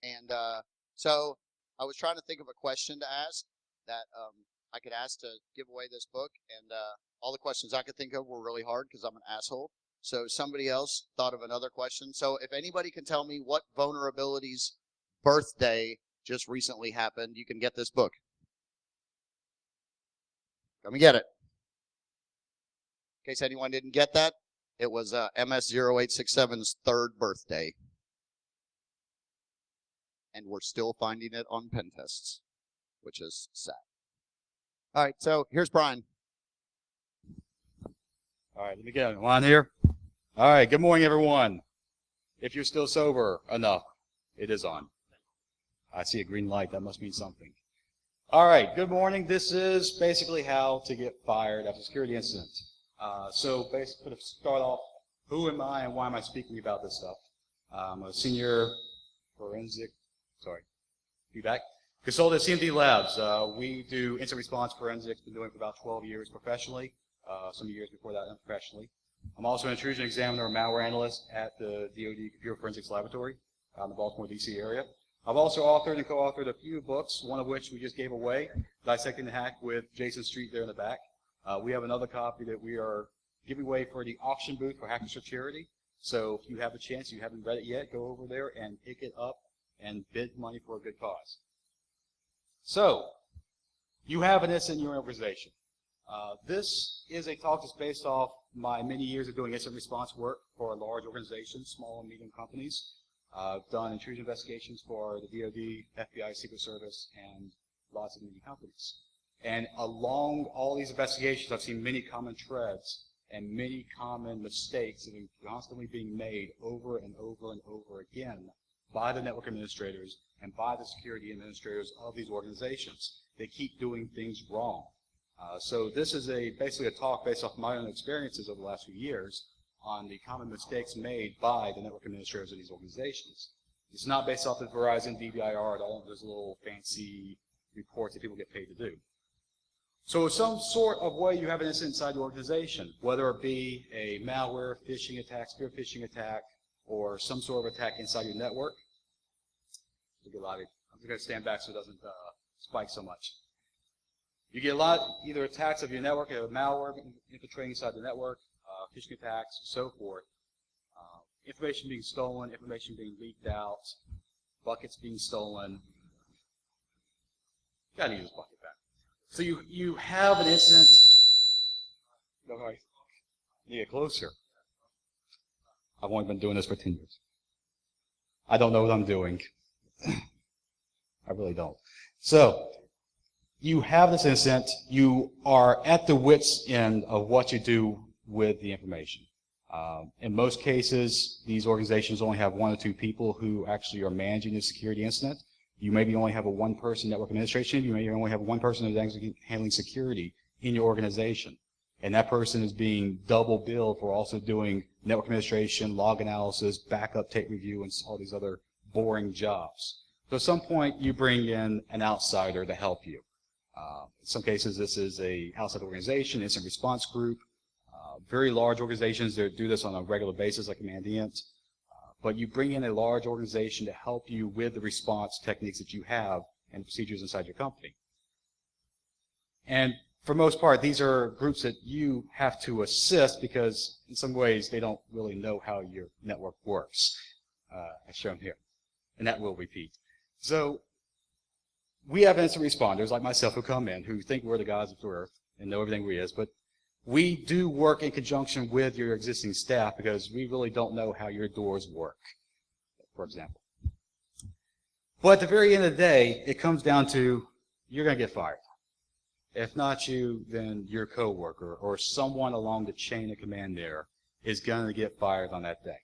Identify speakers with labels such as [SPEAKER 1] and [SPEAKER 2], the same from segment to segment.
[SPEAKER 1] And so I was trying to think of a question to ask that I could ask to give away this book, and all the questions I could think of were really hard because I'm an asshole. So somebody else thought of another question. So if anybody can tell me what vulnerability's birthday just recently happened, you can get this book. Let me get it. In case anyone didn't get that, it was MS0867's third birthday. And we're still finding it on pen tests, which is sad. All right, so here's Brian.
[SPEAKER 2] All right, let me get on here. All right, good morning, everyone. If you're still sober enough, it is on. I see a green light. That must mean something. All right, good morning. This is basically how to get fired after a security incident. So basically, to start off, who am I and why am I speaking about this stuff? I'm a senior forensic, feedback. Consultant at CMD Labs. We do incident response forensics. Been doing it for about 12 years professionally. Some years before that unprofessionally. I'm also an intrusion examiner and malware analyst at the DoD Computer Forensics Laboratory in the Baltimore, D.C. area. I've also authored and co-authored a few books, one of which we just gave away, Dissecting the Hack with Jason Street there in the back. We have another copy that we are giving away for the auction booth for Hackers for Charity. So if you have a chance, you haven't read it yet, go over there and pick it up and bid money for a good cause. So, you have an incident in your organization. This is a talk that's based off my many years of doing incident response work for large organizations, small and medium companies. I've done intrusion investigations for the DoD, FBI, Secret Service, and lots of many companies. And along all these investigations, I've seen many common threads and many common mistakes that are constantly being made over and over and over again by the network administrators and by the security administrators of these organizations. They keep doing things wrong. So this is basically a talk based off my own experiences over the last few years on the common mistakes made by the network administrators of these organizations. It's not based off the Verizon DBIR at all. There's little fancy reports that people get paid to do. So some sort of way you have an incident inside the organization, whether it be a malware, phishing attack, spear phishing attack, or some sort of attack inside your network. I'm just going to stand back so it doesn't spike so much. You get a lot, either attacks of your network, malware infiltrating inside the network, phishing attacks, and so forth. Information being stolen, information being leaked out, buckets being stolen. Got to use this bucket back. So you have an incident. All right. You get closer. I've only been doing this for 10 years. I don't know what I'm doing. I really don't. So, you have this incident. You are at the wit's end of what you do with the information. In most cases, these organizations only have 1 or 2 people who actually are managing the security incident. You maybe only have a 1-person network administration. You may only have 1 person who's actually handling security in your organization. And that person is being double billed for also doing network administration, log analysis, backup, tape review, and all these other boring jobs. So at some point, you bring in an outsider to help you. In some cases, this is an outside organization, incident response group. Very large organizations that do this on a regular basis, like Command Int. But you bring in a large organization to help you with the response techniques that you have and procedures inside your company. And for the most part, these are groups that you have to assist because in some ways they don't really know how your network works, as shown here. And that will repeat. So we have incident responders like myself who come in, who think we're the gods of the earth and know everything we is, but we do work in conjunction with your existing staff because we really don't know how your doors work, for example. But at the very end of the day, it comes down to you're going to get fired. If not you, then your coworker or someone along the chain of command there is going to get fired on that day.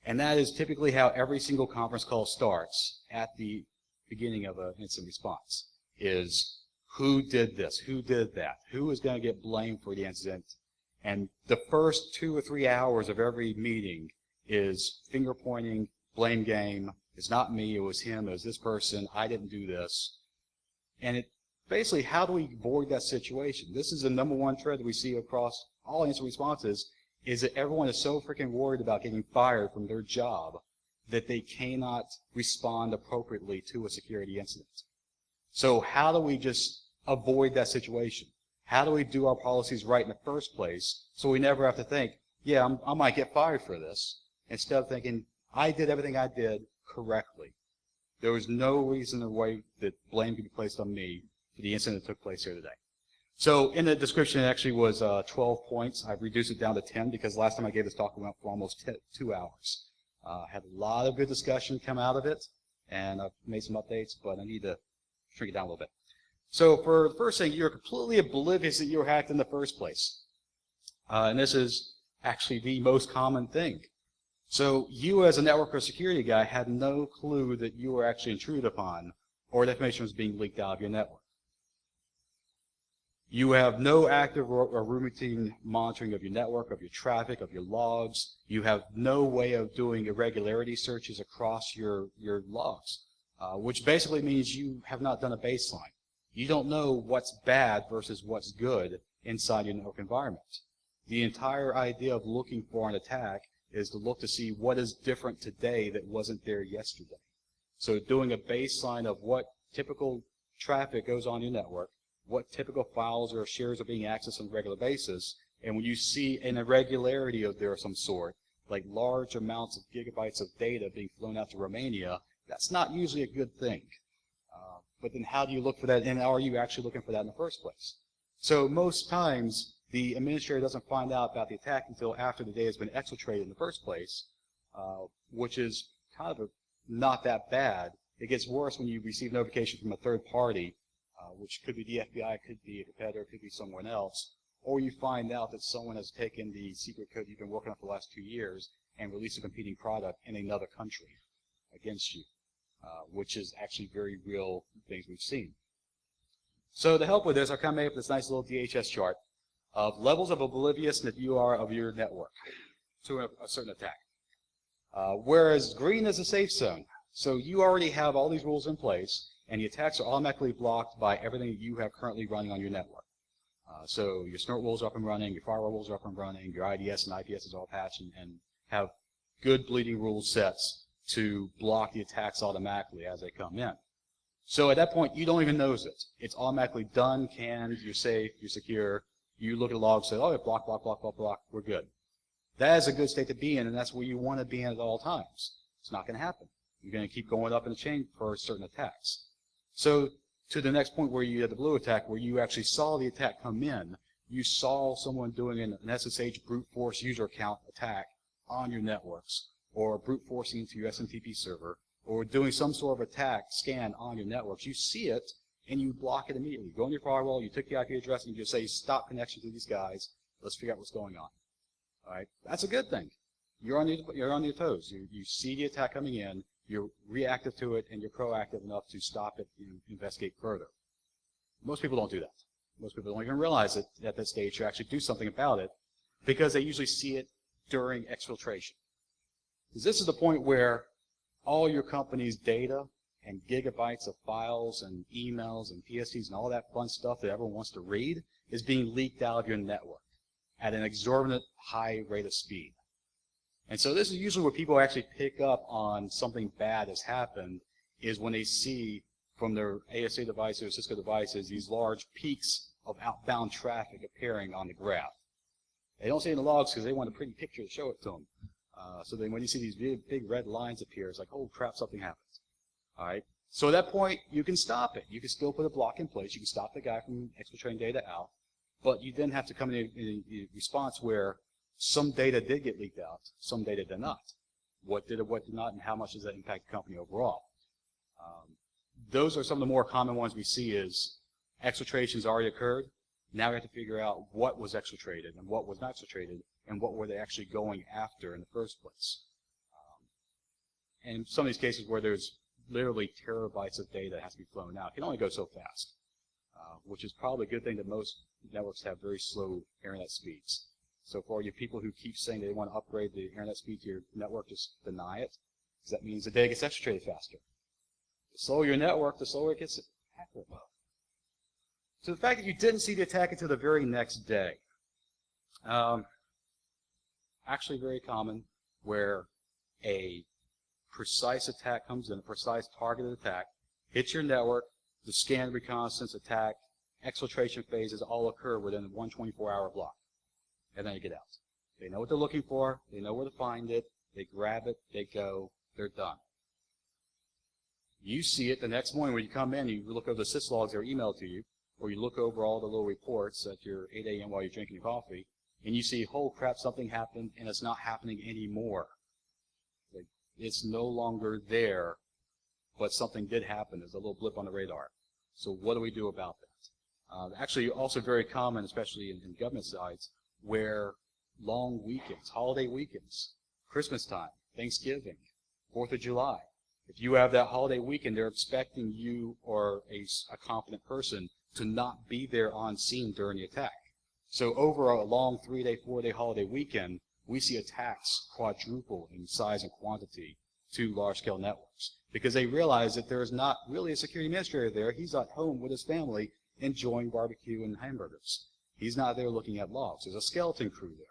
[SPEAKER 2] And that is typically how every single conference call starts at the beginning of an incident response, is who did this, who did that, who is going to get blamed for the incident. And the first 2 or 3 hours of every meeting is finger pointing, blame game. It's not me, it was him, it was this person, I didn't do this. And it basically, how do we avoid that situation? This is the #1 thread that we see across all incident responses, is that everyone is so freaking worried about getting fired from their job that they cannot respond appropriately to a security incident. So how do we just avoid that situation? How do we do our policies right in the first place so we never have to think, yeah, I might get fired for this, instead of thinking, I did everything I did correctly. There was no reason or way that blame could be placed on me for the incident that took place here today. So in the description, it actually was 12 points. I've reduced it down to 10 because last time I gave this talk, we went for almost 2 hours. Had a lot of good discussion come out of it, and I've made some updates, but I need to shrink it down a little bit. So for the first thing, you're completely oblivious that you were hacked in the first place. And this is actually the most common thing. So you as a network or security guy had no clue that you were actually intruded upon or that information was being leaked out of your network. You have no active or routine monitoring of your network, of your traffic, of your logs. You have no way of doing irregularity searches across your logs, which basically means you have not done a baseline. You don't know what's bad versus what's good inside your network environment. The entire idea of looking for an attack is to look to see what is different today that wasn't there yesterday. So doing a baseline of what typical traffic goes on your network, what typical files or shares are being accessed on a regular basis, and when you see an irregularity of there of some sort, like large amounts of gigabytes of data being flown out to Romania, that's not usually a good thing. But then how do you look for that, and are you actually looking for that in the first place? So most times, the administrator doesn't find out about the attack until after the data has been exfiltrated in the first place, which is kind of not that bad. It gets worse when you receive notification from a third party, which could be the FBI, could be a competitor, could be someone else, or you find out that someone has taken the secret code you've been working on for the last 2 years and released a competing product in another country against you, which is actually very real things we've seen. So to help with this, I kind of made up this nice little DHS chart of levels of obliviousness that you are of your network to a certain attack. Whereas green is a safe zone. So you already have all these rules in place, and the attacks are automatically blocked by everything that you have currently running on your network. So your snort rules are up and running, your firewall rules are up and running, your IDS and IPS is all patched and have good bleeding rule sets to block the attacks automatically as they come in. So at that point, you don't even notice it. It's automatically done, canned, you're safe, you're secure. You look at the log, say, oh, yeah, block, block, block, block, block, we're good. That is a good state to be in, and that's where you want to be in at all times. It's not going to happen. You're going to keep going up in the chain for certain attacks. So to the next point where you had the blue attack, where you actually saw the attack come in, you saw someone doing an SSH brute force user account attack on your networks, or brute forcing into your SMTP server, or doing some sort of attack scan on your networks. You see it, and you block it immediately. You go on your firewall, you take the IP address, and you just say, stop connection to these guys. Let's figure out what's going on. All right, that's a good thing. You're on your toes. You see the attack coming in, you're reactive to it, and you're proactive enough to stop it and investigate further. Most people don't do that. Most people don't even realize it at that stage to actually do something about it, because they usually see it during exfiltration. Because this is the point where all your company's data and gigabytes of files and emails and PSTs and all that fun stuff that everyone wants to read is being leaked out of your network at an exorbitant high rate of speed. And so this is usually where people actually pick up on something bad has happened, is when they see from their ASA devices or Cisco devices these large peaks of outbound traffic appearing on the graph. They don't see it in the logs because they want a pretty picture to show it to them. So then when you see these big red lines appear, it's like, oh crap, something happened. All right. So at that point, you can stop it. You can still put a block in place. You can stop the guy from exfiltrating data out, but you then have to come in a response where some data did get leaked out, some data did not. What did or what did not, and how much does that impact the company overall? Those are some of the more common ones we see is exfiltrations already occurred. Now we have to figure out what was exfiltrated and what was not exfiltrated and what were they actually going after in the first place. And some of these cases where there's literally terabytes of data that has to be flown out, it can only go so fast, which is probably a good thing that most networks have very slow internet speeds. So for you people who keep saying they want to upgrade the internet speed to your network, just deny it, because that means the data gets exfiltrated faster. The slower your network, the slower it gets accurate. So the fact that you didn't see the attack until the very next day, actually very common, where a precise attack comes in, a precise targeted attack, hits your network, the scan, reconnaissance, attack, exfiltration phases all occur within one 24-hour block. And then you get out. They know what they're looking for. They know where to find it. They grab it. They go. They're done. You see it the next morning when you come in, you look over the syslogs that are emailed to you, or you look over all the little reports at your 8 a.m. while you're drinking your coffee, and you see, oh crap, something happened, and it's not happening anymore. Like, it's no longer there, but something did happen. There's a little blip on the radar. So what do we do about that? Actually, also very common, especially in government sites, where long weekends, holiday weekends, Christmas time, Thanksgiving, 4th of July, if you have that holiday weekend, they're expecting you or a competent person to not be there on scene during the attack. So over a long 3-day, 4-day holiday weekend, we see attacks quadruple in size and quantity to large-scale networks because they realize that there is not really a security administrator there. He's at home with his family enjoying barbecue and hamburgers. He's not there looking at logs. There's a skeleton crew there.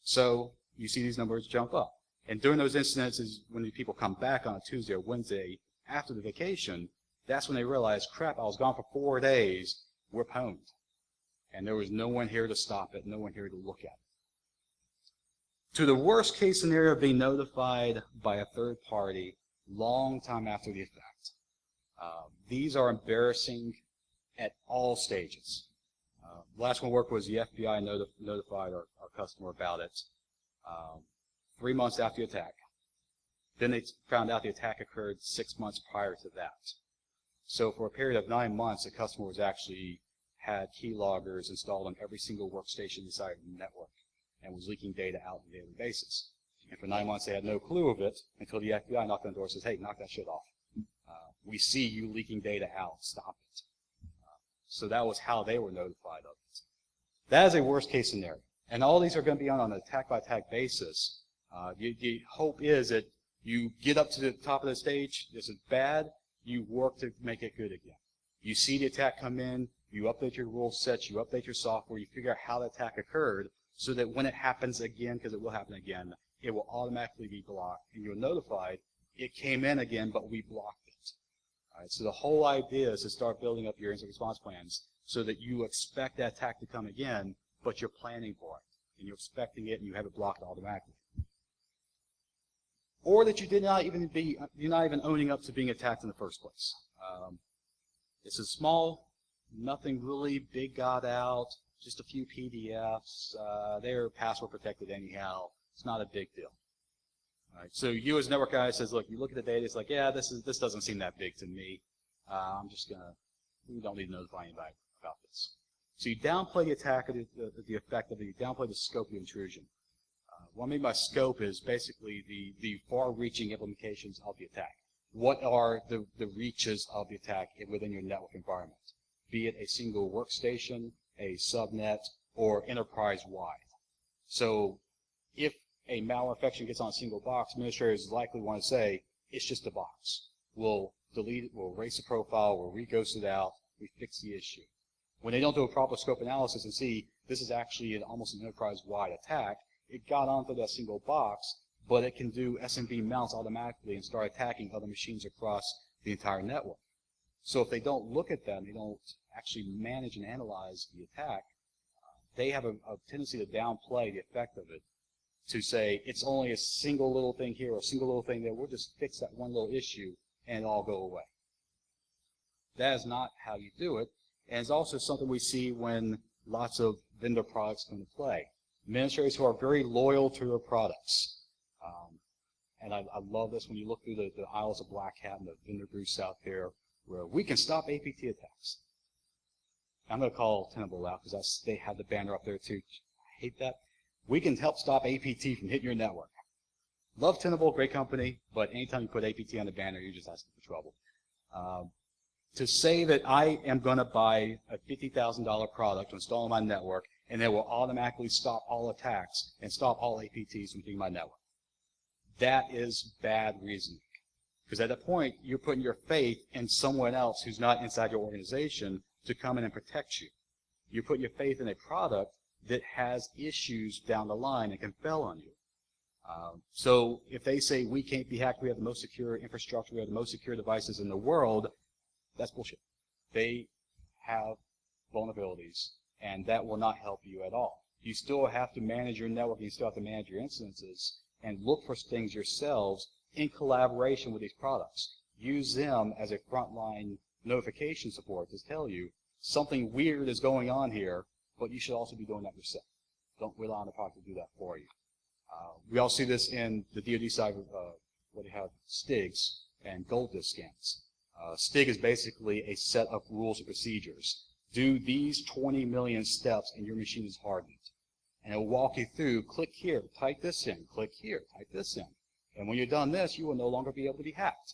[SPEAKER 2] So you see these numbers jump up. And during those incidences, when the people come back on a Tuesday or Wednesday after the vacation, that's when they realize, crap, I was gone for 4 days, we're pwned. And there was no one here to stop it, no one here to look at it. To the worst case scenario of being notified by a third party long time after the effect. These are embarrassing at all stages. The last one I worked was the FBI notified our customer about it 3 months after the attack. Then they found out the attack occurred 6 months prior to that. So for a period of 9 months, the customer was actually had keyloggers installed on every single workstation inside the network and was leaking data out on a daily basis. And for 9 months, they had no clue of it until the FBI knocked on the door and says, hey, knock that shit off. We see you leaking data out. Stop it. So that was how they were notified of it. That is a worst-case scenario. And all these are going to be on an attack-by-attack basis. The hope is that you get up to the top of the stage, this is bad, you work to make it good again. You see the attack come in, you update your rule sets, you update your software, you figure out how the attack occurred so that when it happens again, because it will happen again, it will automatically be blocked and you're notified it came in again, but we blocked it. All right, so the whole idea is to start building up your incident response plans so that you expect that attack to come again, but you're planning for it and you're expecting it and you have it blocked automatically. Or that you're not even owning up to being attacked in the first place. It's a small, nothing really big got out, just a few PDFs. They're password protected anyhow. It's not a big deal. All right, so you as a network guy says, look, you look at the data, it's like, yeah, this doesn't seem that big to me. We don't need to notify anybody about this. So you downplay the attack, the effect of it, you downplay the scope of the intrusion. What I mean by scope is basically the far-reaching implications of the attack. What are the reaches of the attack within your network environment? Be it a single workstation, a subnet, or enterprise-wide. So if a malware infection gets on a single box, administrators likely want to say, it's just a box. We'll delete it, we'll erase the profile, we'll re-ghost it out, we fix the issue. When they don't do a proper scope analysis and see this is actually almost an enterprise-wide attack, it got onto that single box, but it can do SMB mounts automatically and start attacking other machines across the entire network. So if they don't look at that and they don't actually manage and analyze the attack, they have a tendency to downplay the effect of it, to say it's only a single little thing here or a single little thing there, we'll just fix that one little issue and it'll all go away. That is not how you do it, and it's also something we see when lots of vendor products come into play. Administrators who are very loyal to their products. And I love this when you look through the aisles of Black Hat and the vendor groups out there where we can stop APT attacks. I'm going to call Tenable out because they have the banner up there too. I hate that. We can help stop APT from hitting your network. Love Tenable, great company, but anytime you put APT on the banner, you're just asking for trouble. To say that I am going to buy a $50,000 product to install on my network and it will automatically stop all attacks and stop all APTs from hitting my network. That is bad reasoning. Because at that point, you're putting your faith in someone else who's not inside your organization to come in and protect you. You're putting your faith in a product that has issues down the line and can fail on you. So if they say we can't be hacked, we have the most secure infrastructure, we have the most secure devices in the world, that's bullshit. They have vulnerabilities, and that will not help you at all. You still have to manage your network, you still have to manage your instances, and look for things yourselves in collaboration with these products. Use them as a frontline notification support to tell you something weird is going on here, but you should also be doing that yourself. Don't rely on the product to do that for you. We all see this in the DoD side where they have STIGs and gold disk scans. STIG is basically a set of rules and procedures. Do these 20 million steps and your machine is hardened. And it will walk you through, click here, type this in, click here, type this in. And when you're done this, you will no longer be able to be hacked.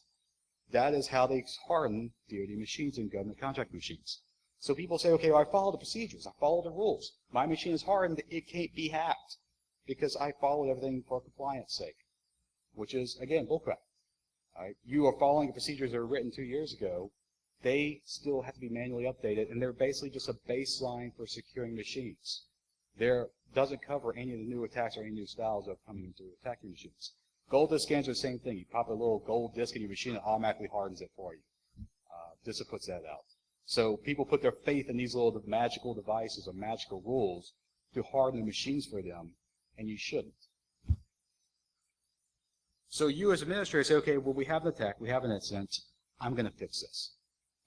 [SPEAKER 2] That is how they harden DoD machines and government contract machines. So people say, okay, well, I follow the procedures, I follow the rules. My machine is hardened, it can't be hacked because I followed everything for compliance sake, which is, again, bullcrap. Right? You are following the procedures that were written 2 years ago. They still have to be manually updated, and they're basically just a baseline for securing machines. There doesn't cover any of the new attacks or any new styles of coming into attack your machines. Gold disk scans are the same thing. You pop a little gold disk in your machine, it automatically hardens it for you. DISA puts that out. So people put their faith in these little magical devices or magical rules to harden the machines for them, and you shouldn't. So you as administrator say, okay, well, we have an attack, we have an incident, I'm going to fix this.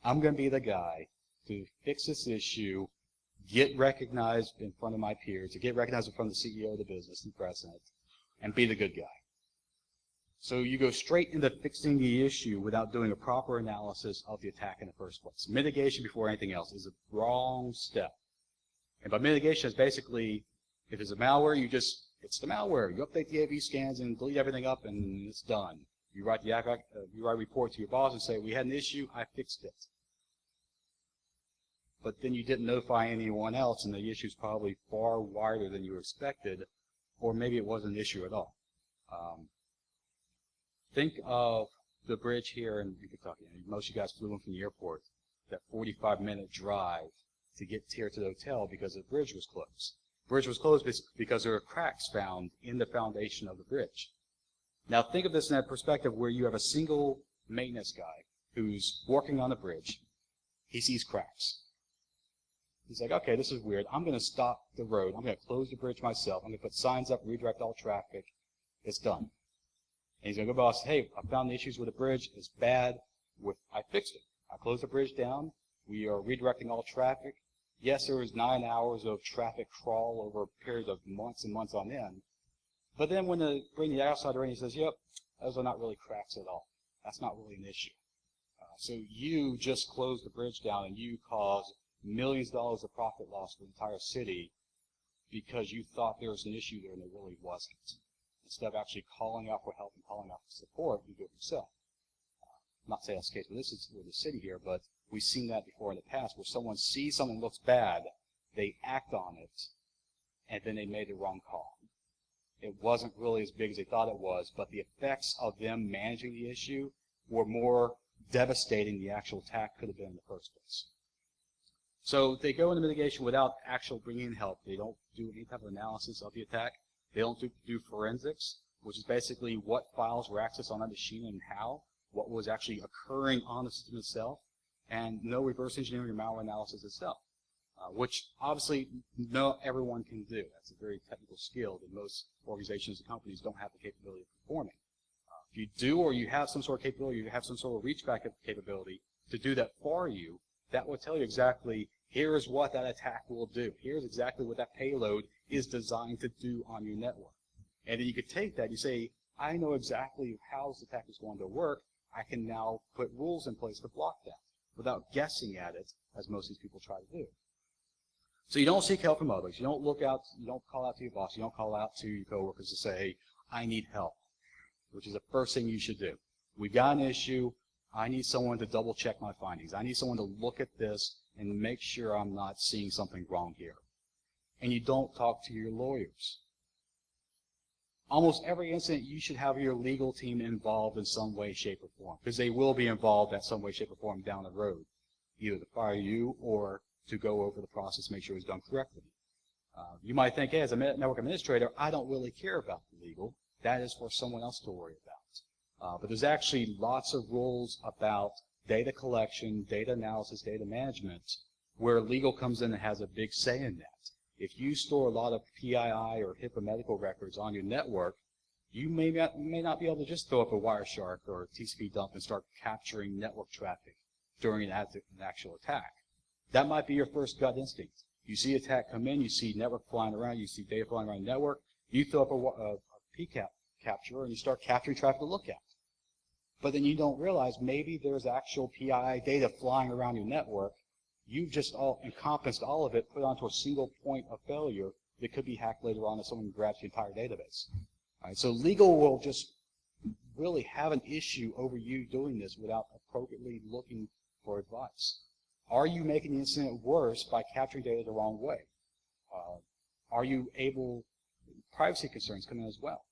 [SPEAKER 2] I'm going to be the guy to fix this issue, get recognized in front of my peers, to get recognized in front of the CEO of the business and president, and be the good guy. So you go straight into fixing the issue without doing a proper analysis of the attack in the first place. Mitigation before anything else is a wrong step. And by mitigation, it's basically, if it's a malware, it's the malware. You update the AV scans and delete everything up, and it's done. You write a report to your boss and say, we had an issue, I fixed it. But then you didn't notify anyone else, and the issue is probably far wider than you expected, or maybe it wasn't an issue at all. Think of the bridge here in Kentucky. Most of you guys flew in from the airport, that 45-minute drive to get here to the hotel because the bridge was closed. The bridge was closed because there were cracks found in the foundation of the bridge. Now think of this in that perspective where you have a single maintenance guy who's working on the bridge. He sees cracks. He's like, okay, this is weird. I'm going to stop the road. I'm going to close the bridge myself. I'm going to put signs up, redirect all traffic. It's done. And he's going to go boss, hey, I found the issues with the bridge. It's bad. I fixed it. I closed the bridge down. We are redirecting all traffic. Yes, there was 9 hours of traffic crawl over a period of months and months on end. But then when they bring the outsider in, he says, yep, those are not really cracks at all. That's not really an issue. So you just closed the bridge down and you caused millions of dollars of profit loss for the entire city because you thought there was an issue there and there really wasn't. Instead of actually calling out for help and calling out for support, you do it yourself. I'm not saying that's the case, but this is with the city here, but we've seen that before in the past where someone sees something looks bad, they act on it, and then they made the wrong call. It wasn't really as big as they thought it was, but the effects of them managing the issue were more devastating than the actual attack could have been in the first place. So they go into mitigation without actually bringing in help. They don't do any type of analysis of the attack. They don't do forensics, which is basically what files were accessed on that machine and how, what was actually occurring on the system itself, and no reverse engineering or malware analysis itself, which obviously not everyone can do. That's a very technical skill that most organizations and companies don't have the capability of performing. If you do, or you have some sort of capability, you have some sort of reach back capability to do that for you, that will tell you exactly, here is what that attack will do. Here's exactly what that payload is designed to do on your network. And then you could take that, you say, I know exactly how this attack is going to work. I can now put rules in place to block that without guessing at it, as most of these people try to do. So you don't seek help from others. You don't look out, you don't call out to your boss. You don't call out to your coworkers to say, I need help, which is the first thing you should do. We've got an issue. I need someone to double check my findings. I need someone to look at this and make sure I'm not seeing something wrong here. And you don't talk to your lawyers. Almost every incident, you should have your legal team involved in some way, shape, or form, because they will be involved in some way, shape, or form down the road, either to fire you or to go over the process, make sure it's done correctly. You might think, hey, as a network administrator, I don't really care about the legal. that is for someone else to worry about. But there's actually lots of rules about data collection, data analysis, data management, where legal comes in and has a big say in that. If you store a lot of PII or HIPAA medical records on your network, you may not be able to just throw up a Wireshark or a TCP dump and start capturing network traffic during an actual attack. That might be your first gut instinct. You see attack come in, you see network flying around, you see data flying around the network, you throw up a PCAP capture and you start capturing traffic to look at. But then you don't realize maybe there's actual PII data flying around your network. You've just encompassed all of it, put onto a single point of failure that could be hacked later on if someone grabs the entire database. All right, so legal will just really have an issue over you doing this without appropriately looking for advice. Are you making the incident worse by capturing data the wrong way? Are you able, privacy concerns come in as well.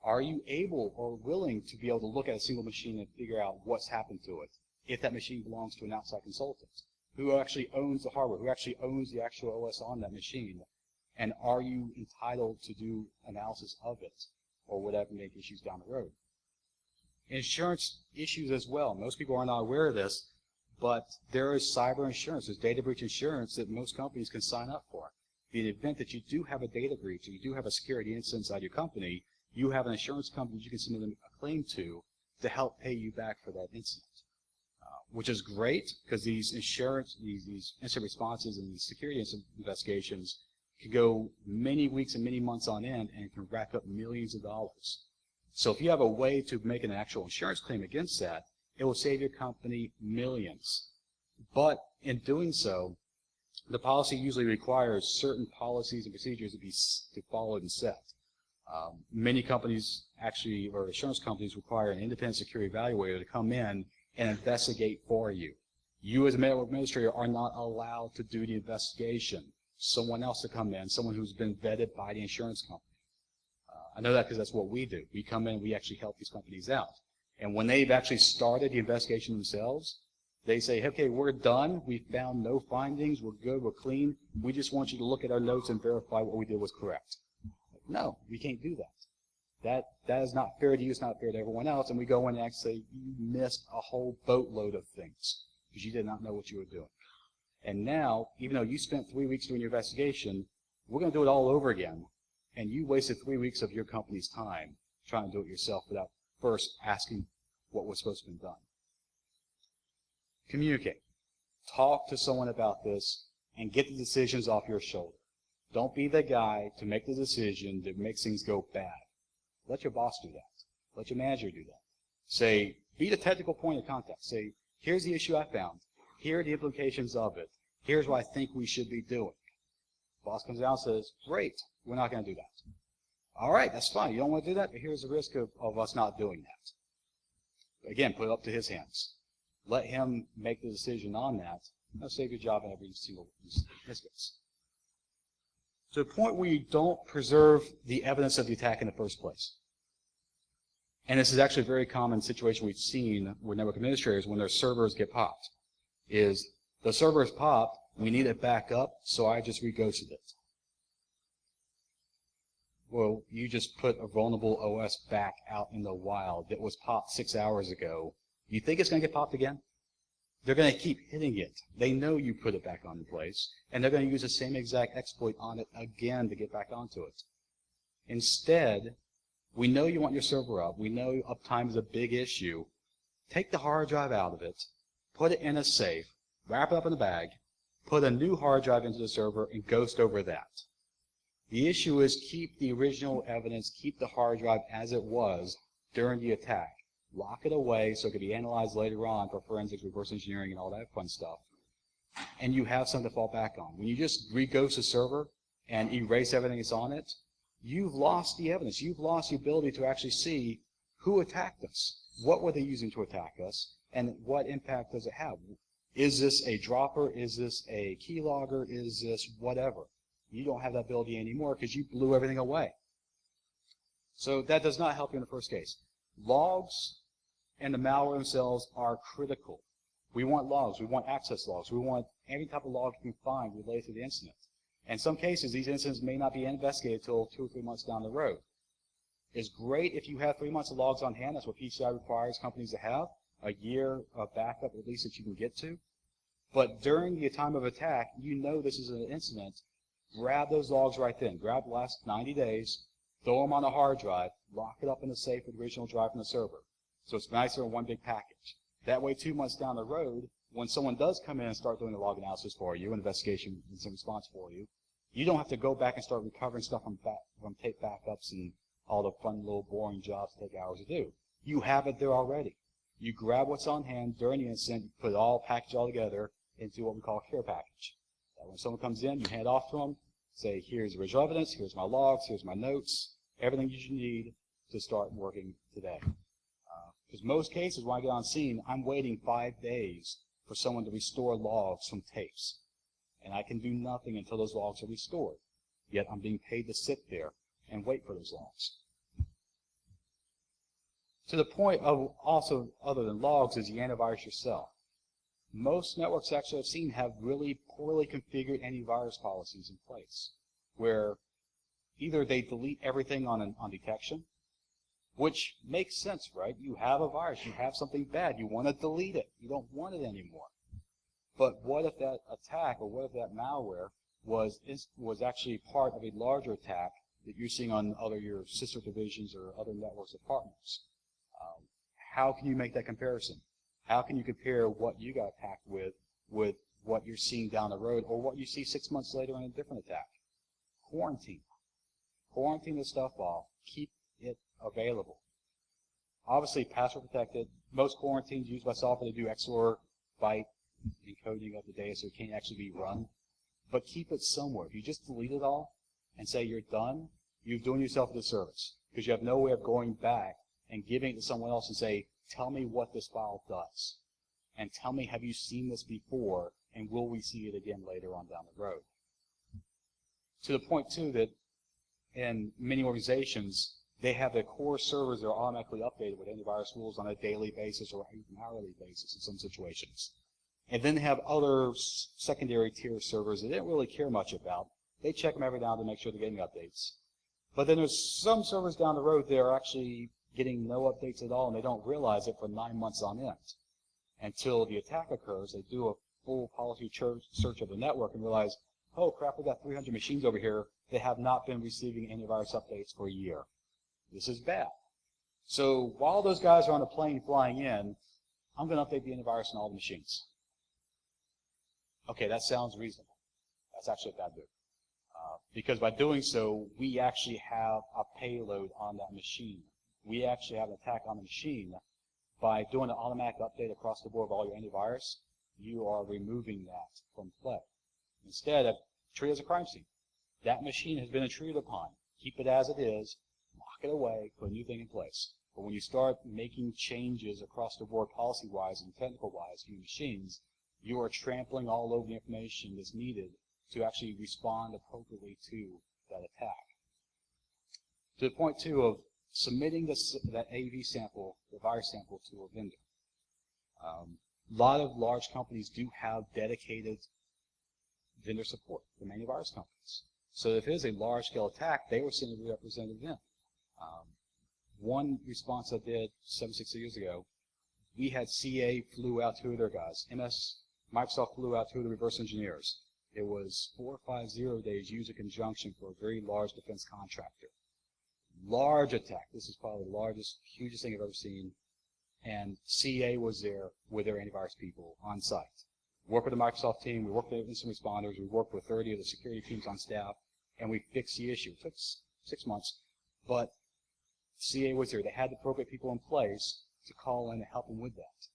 [SPEAKER 2] Are you able or willing to be able to look at a single machine and figure out what's happened to it if that machine belongs to an outside consultant? Who actually owns the hardware? Who actually owns the actual OS on that machine? And are you entitled to do analysis of it or whatever make issues down the road? Insurance issues as well. Most people are not aware of this, but there is cyber insurance. There's data breach insurance that most companies can sign up for. In the event that you do have a data breach and you do have a security incident inside your company, you have an insurance company you can submit a claim to help pay you back for that incident. Which is great because these incident responses and these security incident investigations can go many weeks and many months on end and can rack up millions of dollars. So if you have a way to make an actual insurance claim against that, it will save your company millions. But in doing so, the policy usually requires certain policies and procedures to be followed and set. Many companies actually, or insurance companies, require an independent security evaluator to come in and investigate for you. You as a network administrator are not allowed to do the investigation. Someone else to come in, someone who's been vetted by the insurance company. I know that because that's what we do. We come in, we actually help these companies out. And when they've actually started the investigation themselves, they say, okay, we're done. We found no findings. We're good. We're clean. We just want you to look at our notes and verify what we did was correct. No, we can't do that. That is not fair to you. It's not fair to everyone else. And we go in and actually say, you missed a whole boatload of things because you did not know what you were doing. And now, even though you spent 3 weeks doing your investigation, we're going to do it all over again. And you wasted 3 weeks of your company's time trying to do it yourself without first asking what was supposed to be done. Communicate. Talk to someone about this and get the decisions off your shoulder. Don't be the guy to make the decision that makes things go bad. Let your boss do that. Let your manager do that. Say, be the technical point of contact. Say, here's the issue I found. Here are the implications of it. Here's what I think we should be doing. Boss comes out and says, great, we're not going to do that. All right, that's fine. You don't want to do that, but here's the risk of us not doing that. Again, put it up to his hands. Let him make the decision on that. That'll save your job in every single instance. To the point where you don't preserve the evidence of the attack in the first place. And this is actually a very common situation we've seen with network administrators when their servers get popped. Is the server is popped, we need it back up, so I just re-ghosted it. Well, you just put a vulnerable OS back out in the wild that was popped 6 hours ago. You think it's going to get popped again? They're going to keep hitting it. They know you put it back on in place, and they're going to use the same exact exploit on it again to get back onto it. Instead, we know you want your server up. We know uptime is a big issue. Take the hard drive out of it, put it in a safe, wrap it up in a bag, put a new hard drive into the server, and ghost over that. The issue is keep the original evidence, keep the hard drive as it was during the attack. Lock it away so it can be analyzed later on for forensics, reverse engineering, and all that fun stuff. And you have something to fall back on. When you just re-ghost a server and erase everything that's on it, you've lost the evidence. You've lost the ability to actually see who attacked us, what were they using to attack us, and what impact does it have. Is this a dropper? Is this a keylogger? Is this whatever? You don't have that ability anymore because you blew everything away. So that does not help you in the first case. Logs and the malware themselves are critical. We want logs. We want access logs. We want any type of log you can find related to the incident. In some cases, these incidents may not be investigated until 2 or 3 months down the road. is great if you have 3 months of logs on hand. That's what PCI requires companies to have, a year of backup at least that you can get to. But during the time of attack, you know this is an incident, grab those logs right then. Grab the last 90 days, throw them on a hard drive, lock it up in the safe with the original drive from the server. So it's nicer in one big package. That way 2 months down the road, when someone does come in and start doing the log analysis for you, investigation and response for you, you don't have to go back and start recovering stuff from tape backups and all the fun little boring jobs that take hours to do. You have it there already. You grab what's on hand during the incident, you put it all, package it all together into what we call a care package. That when someone comes in, you hand it off to them, say, here's original evidence, here's my logs, here's my notes, everything you should need to start working today. Because most cases when I get on scene, I'm waiting 5 days for someone to restore logs from tapes. And I can do nothing until those logs are restored. Yet I'm being paid to sit there and wait for those logs. To the point of also, other than logs, is the antivirus yourself. Most networks actually I've seen have really poorly configured antivirus policies in place, where either they delete everything on detection, which makes sense, right? You have a virus, you have something bad, you want to delete it, you don't want it anymore. But what if that attack, or what if that malware was actually part of a larger attack that you're seeing on your sister divisions or other networks of partners? How can you make that comparison? How can you compare what you got attacked with what you're seeing down the road, or what you see 6 months later in a different attack? Quarantine. Quarantine this stuff off. Keep it available. Obviously, password protected. Most quarantines used by software to do XOR byte encoding of the data so it can't actually be run. But keep it somewhere. If you just delete it all and say you're done, you're doing yourself a disservice, because you have no way of going back and giving it to someone else and say, tell me what this file does. And tell me, have you seen this before, and will we see it again later on down the road? To the point, too, that in many organizations, they have their core servers that are automatically updated with antivirus rules on a daily basis or even hourly basis in some situations. And then they have other secondary tier servers that they don't really care much about. They check them every now and then to make sure they're getting updates. But then there's some servers down the road that are actually getting no updates at all, and they don't realize it for 9 months on end. Until the attack occurs, they do a full policy search of the network and realize, oh crap, we've got 300 machines over here that have not been receiving antivirus updates for a year. This is bad. So while those guys are on the plane flying in, I'm going to update the antivirus on all the machines. Okay, that sounds reasonable. That's actually what that do. Because by doing so, we actually have a payload on that machine. We actually have an attack on the machine. By doing an automatic update across the board of all your antivirus, you are removing that from play. Instead of treat it as a crime scene. That machine has been intruded upon. Keep it as it is, lock it away, put a new thing in place. But when you start making changes across the board policy-wise and technical-wise to your machines, you are trampling all over the information that's needed to actually respond appropriately to that attack. To the point, too, of submitting that AV sample, the virus sample, to a vendor. A lot of large companies do have dedicated vendor support for many virus companies. So if it is a large-scale attack, they were sending a representative in. One response I did 7-6 years ago, we had CA flew out 2 of their guys. Microsoft flew out 2 of the reverse engineers. It was 450 days used in conjunction for a very large defense contractor. Large attack. This is probably the largest, hugest thing I've ever seen. And CA was there with their antivirus people on site. Worked with the Microsoft team, we worked with the incident responders, we worked with 30 of the security teams on staff, and we fixed the issue. It took 6 months, but CA was there. They had the appropriate people in place to call in and help them with that.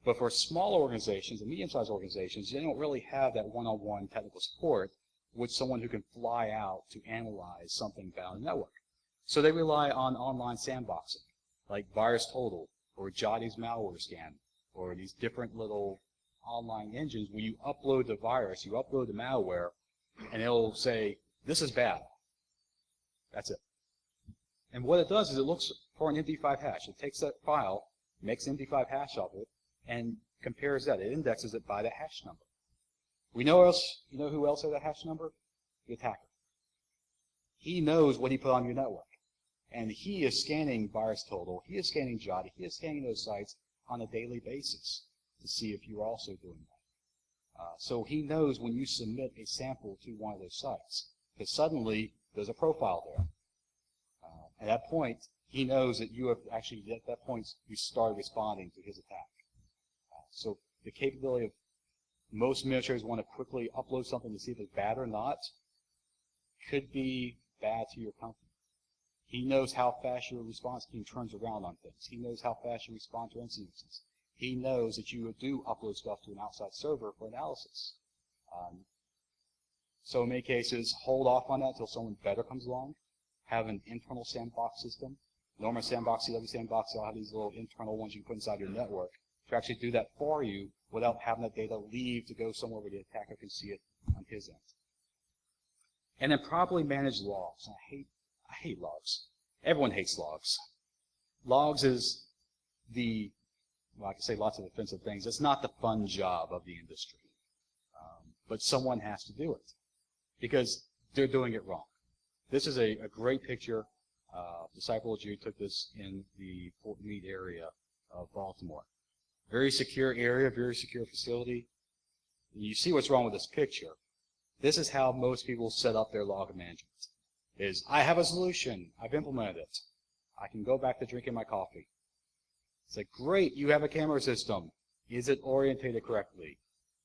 [SPEAKER 2] But for smaller organizations and medium-sized organizations, they don't really have that one-on-one technical support with someone who can fly out to analyze something about a network. So they rely on online sandboxing, like VirusTotal or Jotty's malware scan, or these different little online engines where you upload the virus, you upload the malware, and it'll say, this is bad. That's it. And what it does is it looks for an MD5 hash. It takes that file, makes an MD5 hash of it, and compares that. It indexes it by the hash number. We know else. You know who else has that hash number? The attacker. He knows what he put on your network. And he is scanning virus total, he is scanning Jotty, he is scanning those sites on a daily basis to see if you're also doing that. So he knows when you submit a sample to one of those sites, because suddenly there's a profile there. At that point, he knows that you have actually, at that point, you started responding to his attack. So the capability of most administrators want to quickly upload something to see if it's bad or not could be bad to your company. He knows how fast your response team turns around on things. He knows how fast you respond to incidences. He knows that you do upload stuff to an outside server for analysis. So in many cases, hold off on that until someone better comes along. Have an internal sandbox system. Normal sandbox, CW sandbox, they'll have these little internal ones you can put inside your network to actually do that for you without having that data leave to go somewhere where the attacker can see it on his end. And then properly manage logs. I hate logs. Everyone hates logs. Logs is well, I can say lots of offensive things. It's not the fun job of the industry. But someone has to do it because they're doing it wrong. This is a great picture. Disciple Jew took this in the Fort Meade area of Baltimore. Very secure area, very secure facility. You see what's wrong with this picture. This is how most people set up their log management. I have a solution. I've implemented it. I can go back to drinking my coffee. It's like, great, you have a camera system. Is it orientated correctly?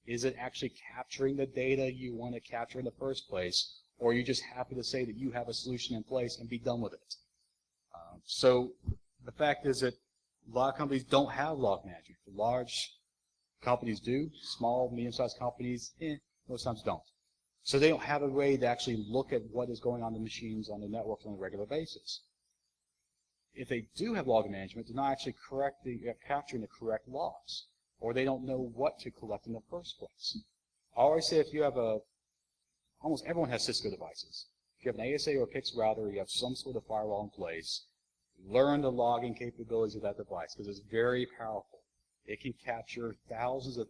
[SPEAKER 2] Is it actually capturing the data you want to capture in the first place? Or are you just happy to say that you have a solution in place and be done with it? So the fact is that a lot of companies don't have log management. Large companies do. Small, medium-sized companies, most times don't. So they don't have a way to actually look at what is going on in the machines on the networks on a regular basis. If they do have log management, they're not actually capturing the correct logs, or they don't know what to collect in the first place. I always say if you have almost everyone has Cisco devices. If you have an ASA or a PIX router, you have some sort of firewall in place. Learn the logging capabilities of that device because it's very powerful. It can capture thousands of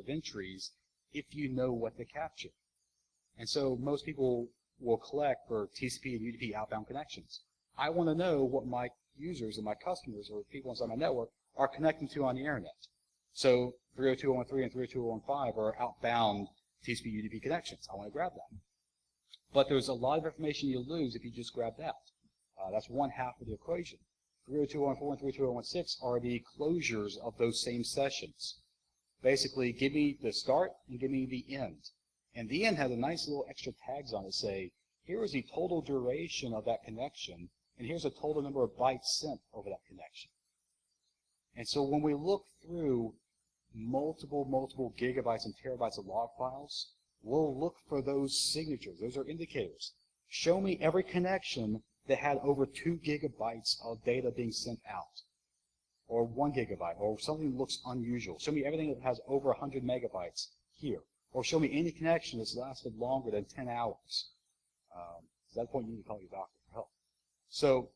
[SPEAKER 2] entries if you know what to capture. And so most people will collect for TCP and UDP outbound connections. I want to know what my users and my customers or people inside my network are connecting to on the internet. So 302.1.3 and 302.1.5 are outbound TCP UDP connections. I want to grab that. But there's a lot of information you lose if you just grab that. That's one half of the equation. 302.1.4 and 302.1.6 are the closures of those same sessions. Basically, give me the start and give me the end. And the end has a nice little extra tags on it say, here is the total duration of that connection, and here's the total number of bytes sent over that connection. And so when we look through multiple gigabytes and terabytes of log files, we'll look for those signatures. Those are indicators. Show me every connection that had over 2 gigabytes of data being sent out, or 1 gigabyte, or something that looks unusual. Show me everything that has over 100 megabytes here, or show me any connection that's lasted longer than 10 hours. At that point, you need to call your doctor for help. So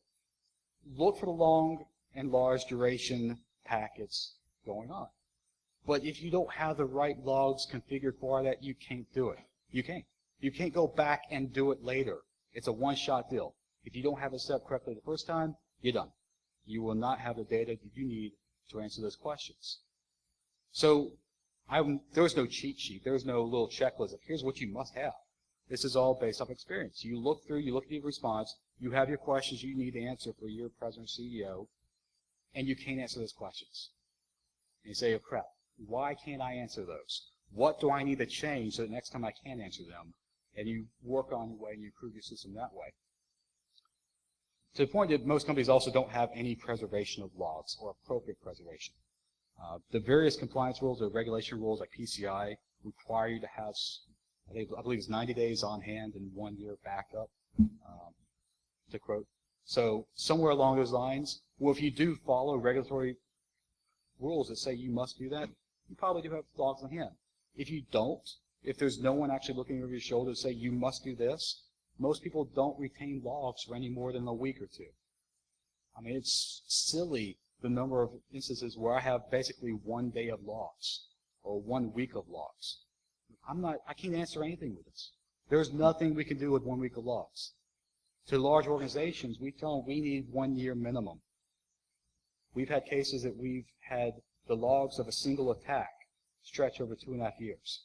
[SPEAKER 2] look for the long and large duration packets going on. But if you don't have the right logs configured for that, you can't do it. You can't. You can't go back and do it later. It's a one-shot deal. If you don't have it set up correctly the first time, you're done. You will not have the data that you need to answer those questions. So there was no cheat sheet. There was no little checklist of here's what you must have. This is all based off experience. You look through, you look at your response, you have your questions you need to answer for your president or CEO, and you can't answer those questions. And you say, oh crap, why can't I answer those? What do I need to change so that next time I can answer them? And you work on your way and you improve your system that way. To the point that most companies also don't have any preservation of logs or appropriate preservation. The various compliance rules or regulation rules like PCI require you to have, I believe it's 90 days on hand and 1 year backup, to quote. So somewhere along those lines, well, if you do follow regulatory rules that say you must do that, you probably do have logs on hand. If you don't, if there's no one actually looking over your shoulder to say you must do this, most people don't retain logs for any more than a week or two. I mean, it's silly the number of instances where I have basically 1 day of logs or 1 week of logs. I can't answer anything with this. There's nothing we can do with 1 week of logs. To large organizations, we tell them we need 1 year minimum. We've had cases that we've had the logs of a single attack stretch over 2.5 years.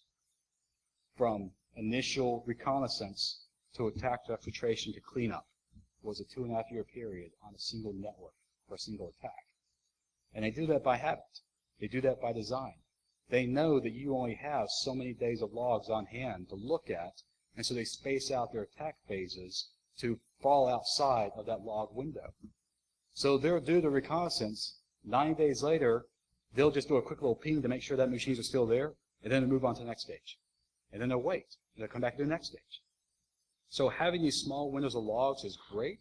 [SPEAKER 2] From initial reconnaissance to attack to exfiltration to cleanup was a 2.5 year period on a single network for a single attack. And they do that by habit. They do that by design. They know that you only have so many days of logs on hand to look at, and so they space out their attack phases to fall outside of that log window. So they'll do the reconnaissance. 90 days later, they'll just do a quick little ping to make sure that machines are still there, and then they'll move on to the next stage. And then they'll wait, and they'll come back to the next stage. So having these small windows of logs is great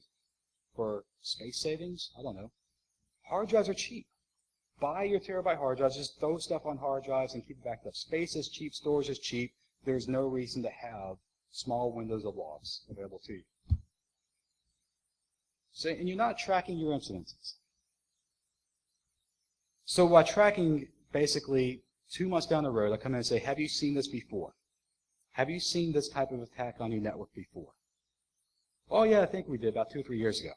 [SPEAKER 2] for space savings. I don't know. Hard drives are cheap. Buy your terabyte hard drives, just throw stuff on hard drives and keep it backed up. Space is cheap, storage is cheap. There's no reason to have small windows of logs available to you. So, and you're not tracking your incidences. So by tracking, basically, 2 months down the road, I come in and say, have you seen this before? Have you seen this type of attack on your network before? Oh yeah, I think we did about 2 or 3 years ago.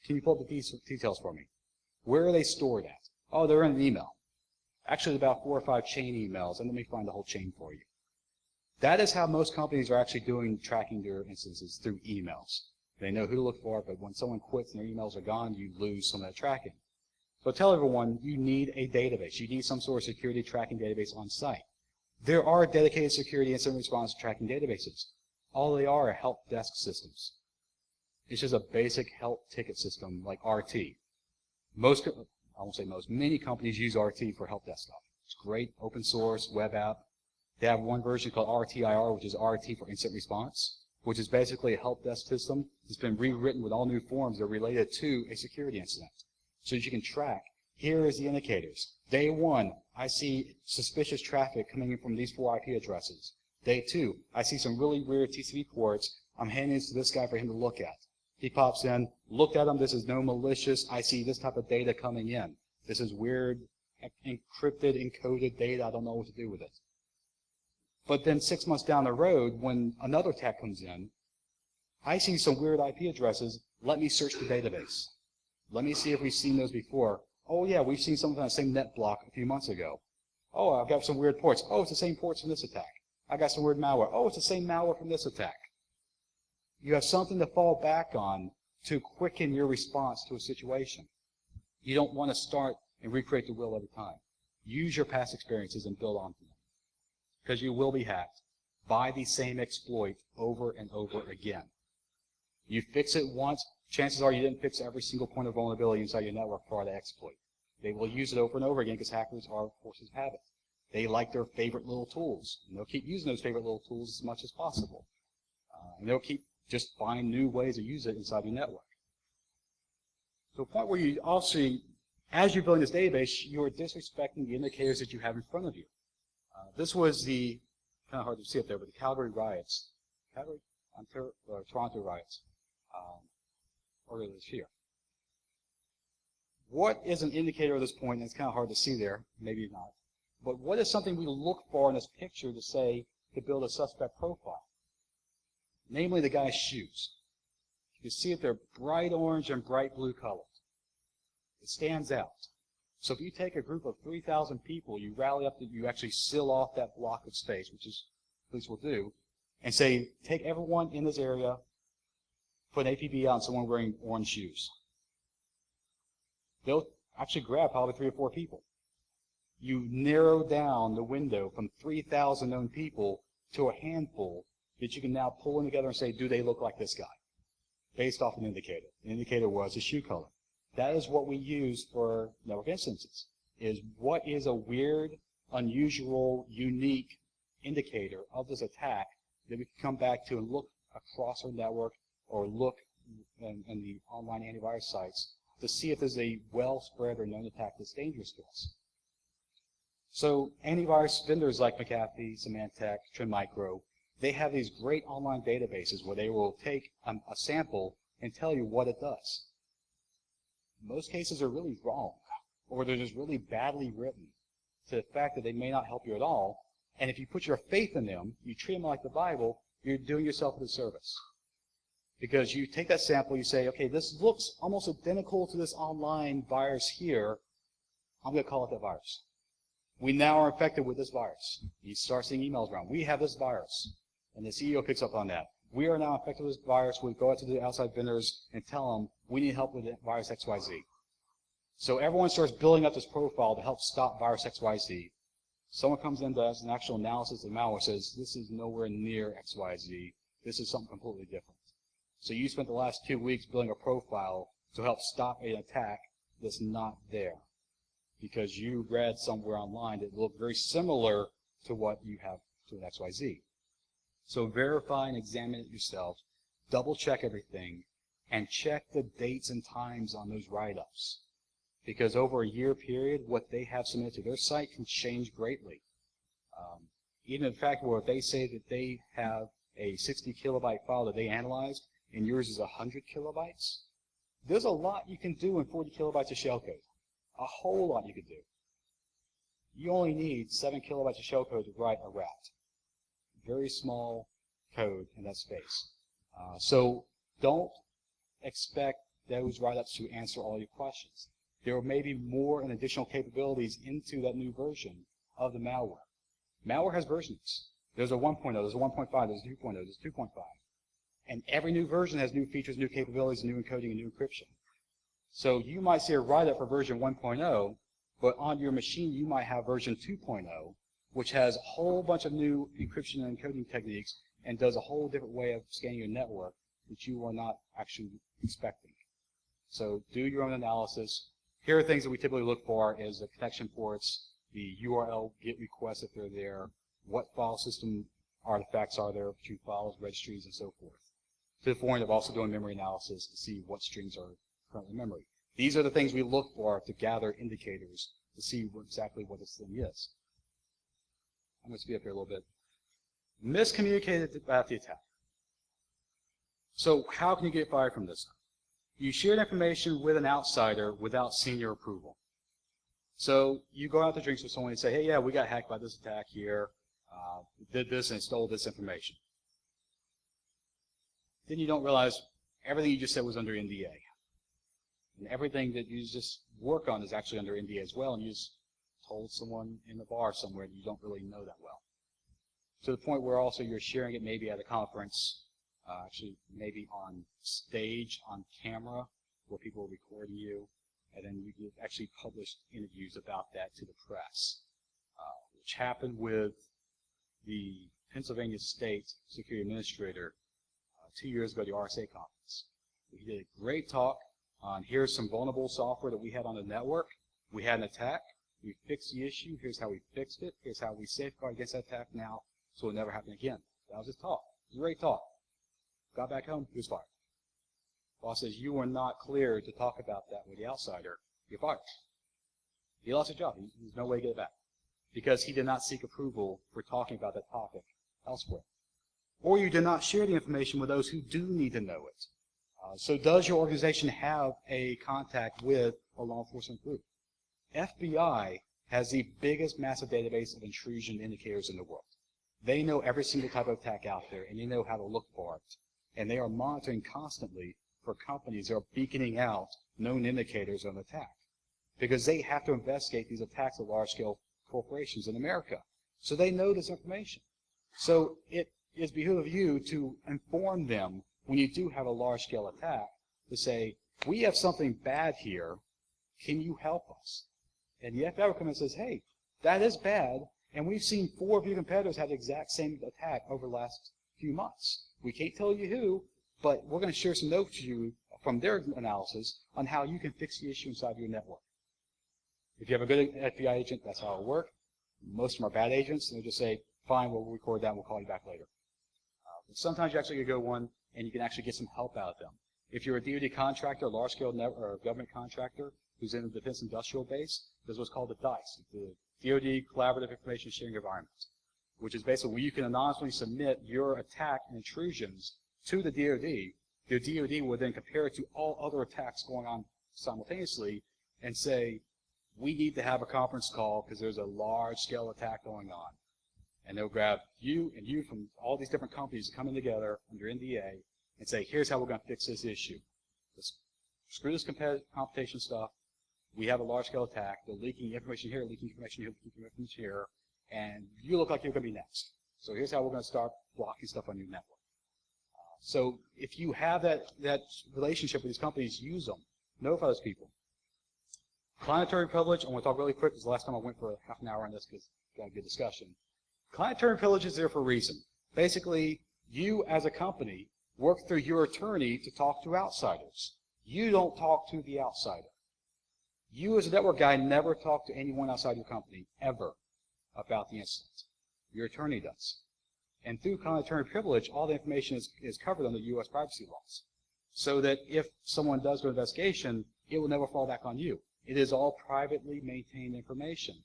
[SPEAKER 2] Can you pull up the details for me? Where are they stored at? Oh, they're in an email. Actually, about 4 or 5 chain emails, and let me find the whole chain for you. That is how most companies are actually tracking their instances, through emails. They know who to look for, but when someone quits and their emails are gone, you lose some of that tracking. So tell everyone, you need a database. You need some sort of security tracking database on site. There are dedicated security incident response tracking databases. All they are help desk systems. It's just a basic help ticket system like RT. I won't say most, many companies use RT for help desk stuff. It's great, open source, web app. They have one version called RTIR, which is RT for incident response, which is basically a help desk system that's been rewritten with all new forms that are related to a security incident. So that you can track, here is the indicators. Day 1, I see suspicious traffic coming in from these 4 IP addresses. Day 2, I see some really weird TCP ports. I'm handing this to this guy for him to look at. He pops in, looked at them, this is no malicious, I see this type of data coming in. This is weird, encrypted, encoded data, I don't know what to do with it. But then 6 months down the road, when another attack comes in, I see some weird IP addresses, let me search the database. Let me see if we've seen those before. Oh yeah, we've seen something on the same net block a few months ago. Oh, I've got some weird ports. Oh, it's the same ports from this attack. I got some weird malware. Oh, it's the same malware from this attack. You have something to fall back on to quicken your response to a situation. You don't want to start and recreate the wheel every time. Use your past experiences and build on them. Because you will be hacked by the same exploit over and over again. You fix it once, chances are you didn't fix every single point of vulnerability inside your network for the exploit. They will use it over and over again because hackers are forces of habit. They like their favorite little tools, and they'll keep using those favorite little tools as much as possible. And they'll keep just find new ways to use it inside your network. To a point where you also, as you're building this database, you're disrespecting the indicators that you have in front of you. This was the, kind of hard to see up there, but the Calgary riots, Toronto riots, earlier this year. What is an indicator at this point? And it's kind of hard to see there, maybe not. But what is something we look for in this picture to say to build a suspect profile? Namely, the guy's shoes. You can see it, they're bright orange and bright blue colored. It stands out. So if you take a group of 3,000 people, you rally up, you actually seal off that block of space, which is police will do, and say, take everyone in this area, put an APB on someone wearing orange shoes. They'll actually grab probably 3 or 4 people. You narrow down the window from 3,000 known people to a handful that you can now pull them together and say, do they look like this guy? Based off an indicator. The indicator was the shoe color. That is what we use for network instances, is what is a weird, unusual, unique indicator of this attack that we can come back to and look across our network or look in the online antivirus sites to see if there's a well-spread or known attack that's dangerous to us. So antivirus vendors like McAfee, Symantec, Trim Micro, they have these great online databases where they will take a sample and tell you what it does. Most cases are really wrong, or they're just really badly written to the fact that they may not help you at all. And if you put your faith in them, you treat them like the Bible, you're doing yourself a disservice. Because you take that sample, you say, okay, this looks almost identical to this online virus here. I'm going to call it that virus. We now are infected with this virus. You start seeing emails around. We have this virus. And the CEO picks up on that. We are now infected with this virus. We go out to the outside vendors and tell them, we need help with virus XYZ. So everyone starts building up this profile to help stop virus XYZ. Someone comes in, does an actual analysis of the malware, says, this is nowhere near XYZ. This is something completely different. So you spent the last 2 weeks building a profile to help stop an attack that's not there, because you read somewhere online that looked very similar to what you have to an XYZ. So verify and examine it yourself, double check everything, and check the dates and times on those write-ups. Because over a year period, what they have submitted to their site can change greatly. Even in fact where they say that they have a 60 kilobyte file that they analyzed, and yours is 100 kilobytes, there's a lot you can do in 40 kilobytes of shellcode. A whole lot you could do. You only need 7 kilobytes of shellcode to write a rat. Very small code in that space. So don't expect those write-ups to answer all your questions. There may be more and additional capabilities into that new version of the malware. Malware has versions. There's a 1.0, there's a 1.5, there's a 2.0, there's a 2.5. And every new version has new features, new capabilities, new encoding, and new encryption. So you might see a write-up for version 1.0, but on your machine you might have version 2.0, which has a whole bunch of new encryption and encoding techniques and does a whole different way of scanning your network that you are not actually expecting. So do your own analysis. Here are things that we typically look for is the connection ports, the URL GET requests if they're there, what file system artifacts are there between files, registries, and so forth. To the point of also doing memory analysis to see what strings are currently in memory. These are the things we look for to gather indicators to see exactly what this thing is. I'm going to speed up here a little bit. Miscommunicated about the attack. So how can you get fired from this? You shared information with an outsider without senior approval. So you go out to drinks with someone and say, hey, yeah, we got hacked by this attack here. Did this and stole this information. Then you don't realize everything you just said was under NDA. And everything that you just work on is actually under NDA as well, and you just told someone in the bar somewhere that you don't really know that well. To the point where also you're sharing it maybe at a conference, actually maybe on stage, on camera, where people are recording you, and then you get actually published interviews about that to the press, which happened with the Pennsylvania State Security Administrator 2 years ago at the RSA conference. He did a great talk on here's some vulnerable software that we had on the network. We had an attack. We fixed the issue. Here's how we fixed it. Here's how we safeguard against that attack now so it'll never happen again. That was his talk. It was a great talk. Got back home, he was fired. Boss says, you were not clear to talk about that with the outsider. You're fired. He lost his job. There's no way to get it back because he did not seek approval for talking about that topic elsewhere. Or you did not share the information with those who do need to know it. So does your organization have a contact with a law enforcement group? FBI has the biggest massive database of intrusion indicators in the world. They know every single type of attack out there, and they know how to look for it. And they are monitoring constantly for companies that are beaconing out known indicators of an attack. Because they have to investigate these attacks of large-scale corporations in America. So they know this information. So it is behoove of you to inform them when you do have a large-scale attack to say, we have something bad here. Can you help us? And the FBI will come and says, hey, that is bad, and we've seen 4 of your competitors have the exact same attack over the last few months. We can't tell you who, but we're going to share some notes to you from their analysis on how you can fix the issue inside your network. If you have a good FBI agent, that's how it'll work. Most of them are bad agents, and they'll just say, fine, we'll record that, and we'll call you back later. But sometimes you actually get a good one, and you can actually get some help out of them. If you're a DoD contractor, a large-scale or government contractor who's in the defense industrial base, there's what's called the DICE, the DoD Collaborative Information Sharing Environment, which is basically where you can anonymously submit your attack and intrusions to the DoD. The DoD will then compare it to all other attacks going on simultaneously and say, we need to have a conference call because there's a large-scale attack going on. And they'll grab you and you from all these different companies coming together under NDA and say, here's how we're going to fix this issue. Let's screw this computation stuff. We have a large-scale attack. They're leaking information here, leaking information here, leaking information here, and you look like you're going to be next. So here's how we're going to start blocking stuff on your network. So if you have that relationship with these companies, use them. Notify those people. Client-attorney privilege, I want to talk really quick because the last time I went for half an hour on this because we got a good discussion. Client-attorney privilege is there for a reason. Basically, you as a company work through your attorney to talk to outsiders. You don't talk to the outsider. You as a network guy never talk to anyone outside your company, ever, about the incident. Your attorney does. And through client-attorney privilege, all the information is covered under U.S. privacy laws. So that if someone does an investigation, it will never fall back on you. It is all privately maintained information.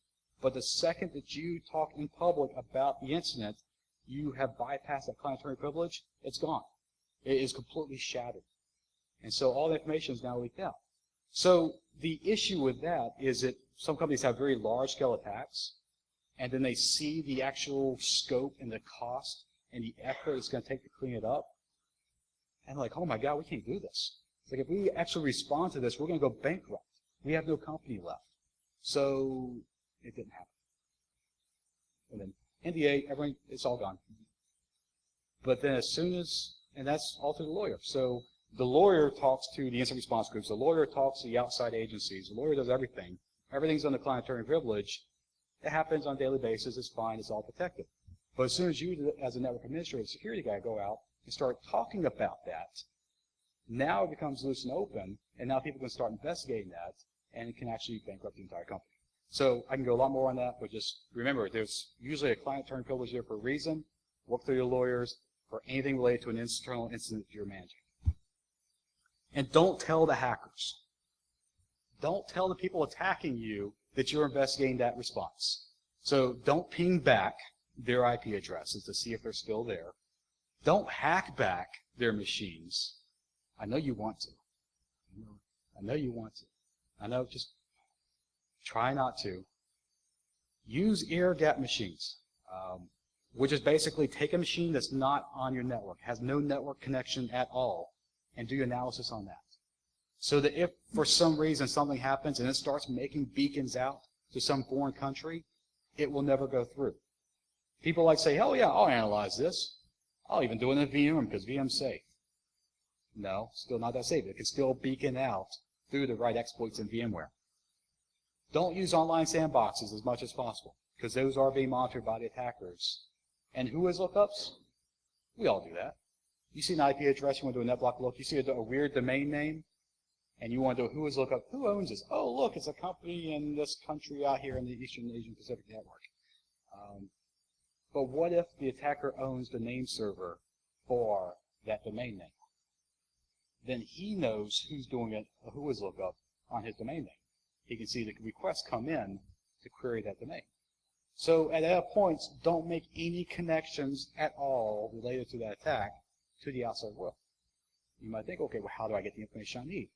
[SPEAKER 2] But the second that you talk in public about the incident, you have bypassed that client-attorney privilege, it's gone. It is completely shattered. And so all the information is now leaked out. So the issue with that is that some companies have very large-scale attacks, and then they see the actual scope and the cost and the effort it's going to take to clean it up, and like, oh my God, we can't do this. It's like if we actually respond to this, we're going to go bankrupt. We have no company left. So it didn't happen. And then NDA, everything, it's all gone. But then as soon as, and that's all through the lawyer. So the lawyer talks to the incident response groups. The lawyer talks to the outside agencies. The lawyer does everything. Everything's under client-attorney privilege. It happens on a daily basis. It's fine. It's all protected. But as soon as you, as a network administrator, security guy, go out and start talking about that, now it becomes loose and open, and now people can start investigating that, and it can actually bankrupt the entire company. So I can go a lot more on that, but just remember, there's usually a client-attorney privilege there for a reason. Work through your lawyers for anything related to an internal incident you're managing. And don't tell the hackers. Don't tell the people attacking you that you're investigating that response. So don't ping back their IP addresses to see if they're still there. Don't hack back their machines. I know you want to. I know you want to. I know, just try not to. Use air-gapped machines, which is basically take a machine that's not on your network, has no network connection at all, and do your analysis on that. So that if for some reason something happens and it starts making beacons out to some foreign country, it will never go through. People like say, hell yeah, I'll analyze this. I'll even do it in a VM because VM's safe. No, still not that safe. It can still beacon out through the right exploits in VMware. Don't use online sandboxes as much as possible because those are being monitored by the attackers. And who has lookups? We all do that. You see an IP address, you want to do a NetBlock look, you see a weird domain name, and you want to do a who is lookup. Who owns this? Oh, look, it's a company in this country out here in the Eastern Asian Pacific Network. But what if the attacker owns the name server for that domain name? Then he knows who's doing a who is lookup on his domain name. He can see the requests come in to query that domain. So at that point, don't make any connections at all related to that attack to the outside world. You might think, okay, well, how do I get the information I need?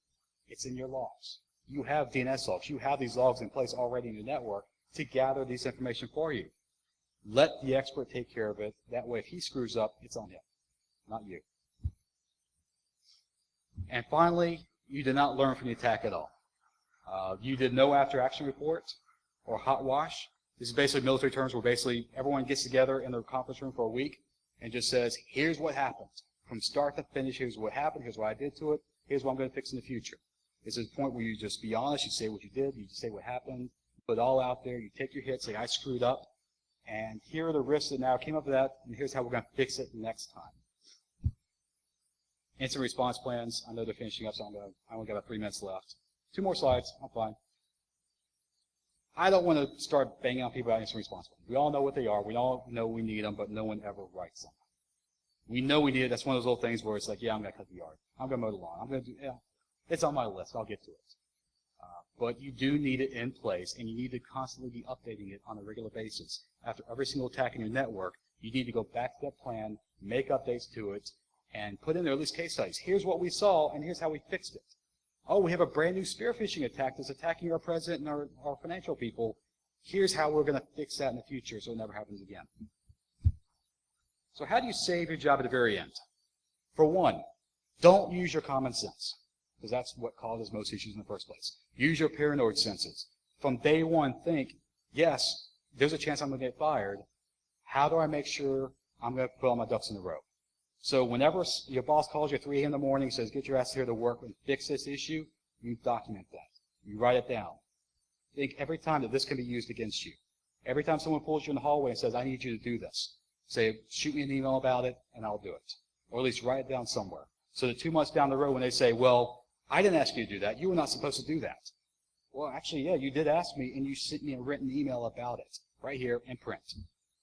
[SPEAKER 2] It's in your logs. You have DNS logs. You have these logs in place already in your network to gather this information for you. Let the expert take care of it. That way, if he screws up, it's on him, not you. And finally, you did not learn from the attack at all. You did no after-action report or hot wash. This is basically military terms where basically everyone gets together in the conference room for a week and just says, here's what happened. From start to finish, here's what happened, here's what I did to it, here's what I'm going to fix in the future. It's a point where you just be honest, you say what you did, you just say what happened, put it all out there, you take your hit, say I screwed up, and here are the risks that now came up with that, and here's how we're going to fix it next time. Incident response plans, I know they're finishing up, so I only got about 3 minutes left. 2 more slides, I'm fine. I don't want to start banging on people about incident response plans. We all know what they are, we all know we need them, but no one ever writes them. We know we need it. That's one of those little things where it's like, yeah, I'm going to cut the yard. I'm going to mow the lawn. I'm going to do, yeah, it's on my list. I'll get to it. But you do need it in place, and you need to constantly be updating it on a regular basis. After every single attack in your network, you need to go back to that plan, make updates to it, and put in there at least case studies. Here's what we saw, and here's how we fixed it. Oh, we have a brand new spear phishing attack that's attacking our president and our financial people. Here's how we're going to fix that in the future so it never happens again. So how do you save your job at the very end? For one, Don't use your common sense, because that's what causes most issues in the first place. Use your paranoid senses. From day one, think, yes, there's a chance I'm going to get fired. How do I make sure I'm going to put all my ducks in a row? So whenever your boss calls you at 3 a.m. in the morning, says, get your ass here to work and fix this issue, you document that. You write it down. Think every time that this can be used against you. Every time someone pulls you in the hallway and says, I need you to do this, say, shoot me an email about it, and I'll do it. Or at least write it down somewhere. So that 2 months down the road when they say, well, I didn't ask you to do that. You were not supposed to do that. Well, actually, yeah, you did ask me, and you sent me a written email about it, right here in print.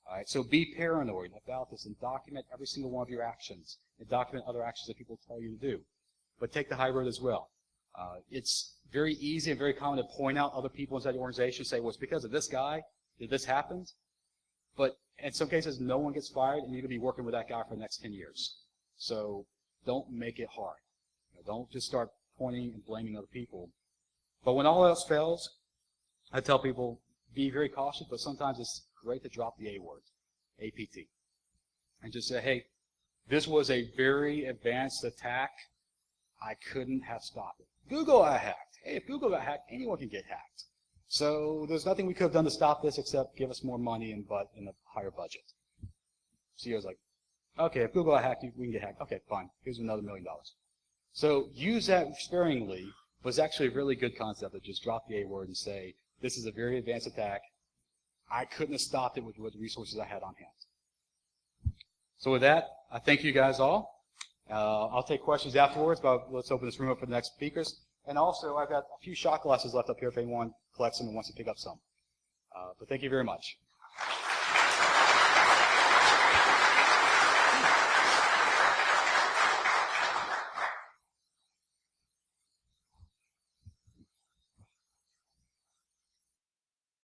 [SPEAKER 2] All right, so be paranoid about this and document every single one of your actions and document other actions that people tell you to do. But take the high road as well. It's very easy and very common to point out other people inside the organization and say, well, it's because of this guy that this happened. But in some cases, no one gets fired, and you're going to be working with that guy for the next 10 years. So don't make it hard. Don't just start pointing and blaming other people. But when all else fails, I tell people, be very cautious, but sometimes it's great to drop the A word, APT, and just say, hey, this was a very advanced attack. I couldn't have stopped it. Google got hacked. Hey, if Google got hacked, anyone can get hacked. So there's nothing we could have done to stop this except give us more money and a higher budget. CEO's like, okay, if Google got hacked, we can get hacked. Okay, fine. Here's another $1 million. So use that sparingly was actually a really good concept to just drop the A word and say, this is a very advanced attack. I couldn't have stopped it with the resources I had on hand. So with that, I thank you guys all. I'll take questions afterwards, but let's open this room up for the next speakers. And also, I've got a few shot glasses left up here if anyone collects them and wants to pick up some. But thank you very much.